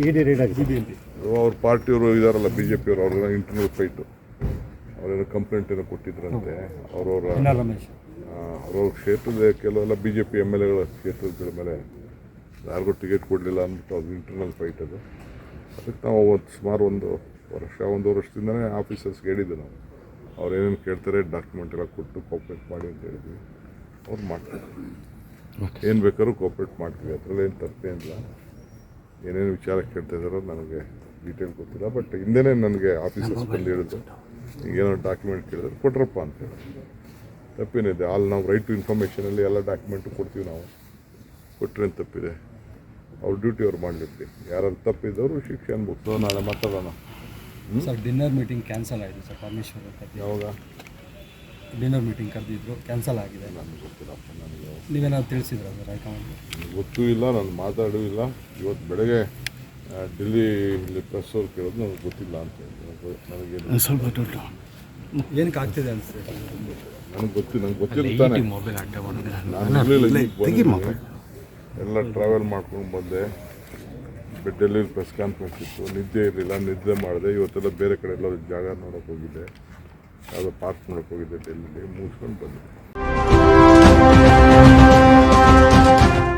ಇಡಿ ride ಆಗಿದೆ. ಅವ್ರ ಪಾರ್ಟಿಯವರು ಇದಾರಲ್ಲ BJP ಅವರು, ಅವ್ರಿಗೆಲ್ಲ ಇಂಟರ್ನಲ್ ಫೈಟು. ಅವರೇನೋ ಕಂಪ್ಲೇಂಟ್ ಏನೋ ಕೊಟ್ಟಿದ್ರಂತೆ ಅವ್ರವ್ರ ಕ್ಷೇತ್ರದ ಕೆಲವೆಲ್ಲ BJP MLAಗಳ ಕ್ಷೇತ್ರಗಳ ಮೇಲೆ ಯಾರಿಗೂ ಟಿಕೆಟ್ ಕೊಡಲಿಲ್ಲ ಅಂದ್ಬಿಟ್ಟು ಅದು ಇಂಟರ್ನಲ್ ಫೈಟ್ ಅದು. ಅದಕ್ಕೆ ನಾವು ಸುಮಾರು ಒಂದೂವರೆ ವರ್ಷದಿಂದನೇ ಆಫೀಸರ್ಸ್ಗೆ ಹೇಳಿದ್ದೆ ನಾವು, ಅವ್ರು ಏನೇನು ಕೇಳ್ತಾರೆ ಡಾಕ್ಯುಮೆಂಟ್ ಎಲ್ಲ ಕೊಟ್ಟು ಕೋಪ್ರೇಟ್ ಮಾಡಿ ಅಂತ ಹೇಳಿದ್ವಿ. ಅವ್ರು ಮಾಡ್ತಾರೆ, ಏನು ಬೇಕಾದ್ರೂ ಕೋಪ್ರೇಟ್ ಮಾಡ್ತೀವಿ, ಅದರಲ್ಲಿ ಏನು ತಪ್ಪೇನಿಲ್ಲ. ಏನೇನು ವಿಚಾರ ಕೇಳ್ತಾ ಇದ್ದಾರೋ ನನಗೆ ಡೀಟೇಲ್ ಗೊತ್ತಿಲ್ಲ, ಬಟ್ ಹಿಂದೆನೇ ನನಗೆ ಆಫೀಸರ್ಸ್ ಬಂದು ಹೇಳಿದ್ರು, ಏನೋ ಡಾಕ್ಯುಮೆಂಟ್ ಕೇಳಿದ್ರೆ ಕೊಟ್ರಪ್ಪ ಅಂತೇಳಿ. ತಪ್ಪೇನಿದೆ, ಅಲ್ಲಿ ನಾವು ರೈಟ್ ಟು ಇನ್ಫಾರ್ಮೇಷನಲ್ಲಿ ಎಲ್ಲ ಡಾಕ್ಯುಮೆಂಟು ಕೊಡ್ತೀವಿ ನಾವು, ಕೊಟ್ಟರೇನು ತಪ್ಪಿದೆ. ಅವ್ರ ಡ್ಯೂಟಿ ಅವ್ರು ಮಾಡಲಿಕ್ಕೆ, ಯಾರು ತಪ್ಪಿದ್ದವರು ಶಿಕ್ಷೆ ಅನ್ಬೇಕು. ನಾಳೆ ಮಾತಾಡೋಣ. ಸರ್ ಡಿನ್ನರ್ ಮೀಟಿಂಗ್ ಕ್ಯಾನ್ಸಲ್ ಆಗಿದೆ ಸರ್ ಪರಮೇಶ್ವರ್. ಯಾವಾಗ ಡಿನ್ನರ್ ಮೀಟಿಂಗ್ ಕರೆದಿದ್ರು, ಕ್ಯಾನ್ಸಲ್ ಆಗಿದೆ. ನನಗೆ ಗೊತ್ತಿಲ್ಲಪ್ಪ, ನನಗೆ ನೀವೇನಾದ್ರು ತಿಳಿಸಿದ್ರ ಸರ್ ಹೈಕಮಾಂಡ್? ಗೊತ್ತೂ ಇಲ್ಲ, ನಾನು ಮಾತಾಡೂ ಇಲ್ಲ. ಇವತ್ತು ಬೆಳಗ್ಗೆ ಡೆಲ್ಲಿಲಿ ಪ್ರೆಸ್ ಅವ್ರು ಕೇಳೋದು ನನಗೆ ಗೊತ್ತಿಲ್ಲ ಅಂತ ಹೇಳಿ. ನನಗೆ ಸ್ವಲ್ಪ ಏನಕ್ಕೆ ಆಗ್ತಿದೆ ಅನಿಸ್ತದೆ? ನನಗೆ ಗೊತ್ತಿರ್ತಾನೆ. ನಾನು ಇರಲಿಲ್ಲ, ಎಲ್ಲ ಟ್ರಾವೆಲ್ ಮಾಡ್ಕೊಂಡು ಬಂದೆ. ಡೆಲ್ಲಿ ಪ್ರೆಸ್ ಕಾನ್ಫರೆನ್ಸ್ ಇತ್ತು, ನಿದ್ದೆ ಇರಲಿಲ್ಲ, ನಿದ್ದೆ ಮಾಡಿದೆ. ಇವತ್ತೆಲ್ಲ ಬೇರೆ ಕಡೆ ಎಲ್ಲ ಜಾಗ ನೋಡೋಕೆ ಹೋಗಿದ್ದೆ, ಯಾವುದೋ ಪಾರ್ಕ್ ನೋಡೋಕೆ ಹೋಗಿದ್ದೆ, ಡೆಲ್ಲಿಲಿ ಮುಗಿಸ್ಕೊಂಡು ಬಂದೆ.